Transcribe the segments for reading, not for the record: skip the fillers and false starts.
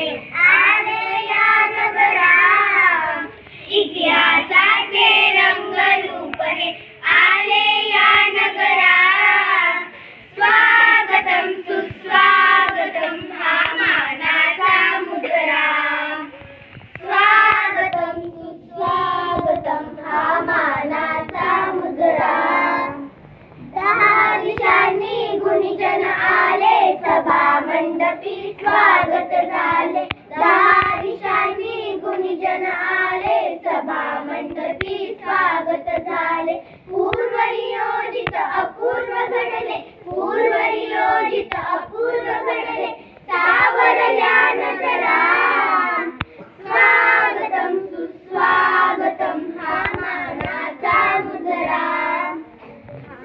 रूपणे आले या नगरा, इतिहासाचे रंग रूपणे आले या नगरा. स्वागतम सुस्वागतम हा मानाचा मुजरा, स्वागतम सुस्वागतम हा मानाचा मुजरा. दहा दिशांनी गुणीजन आले, सभा मंडपी स्वागत झाले. दहा दिशांनी गुणीजन आले, सभा मंडपी स्वागत झाले. पूर्व नियोजित अपूर्व घडले, पूर्व नियोजित अपूर्व घडले, सावरल्या नजरा. स्वागतम सुस्वागतम हा मानाचा मुजरा,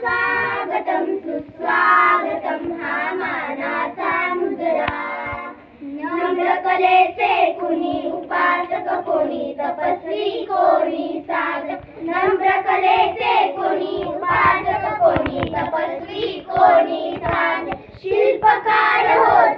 स्वागतम सुस्वागतम हा मानाचा मुजरा. नम्रकलेचे कुणी उपासक, कोणी तपस्वी, कोणी साधक. नम्रकलेचे कोणी उपासक, कोणी तपस्वी, कोणी साधक. शिल्पकार हो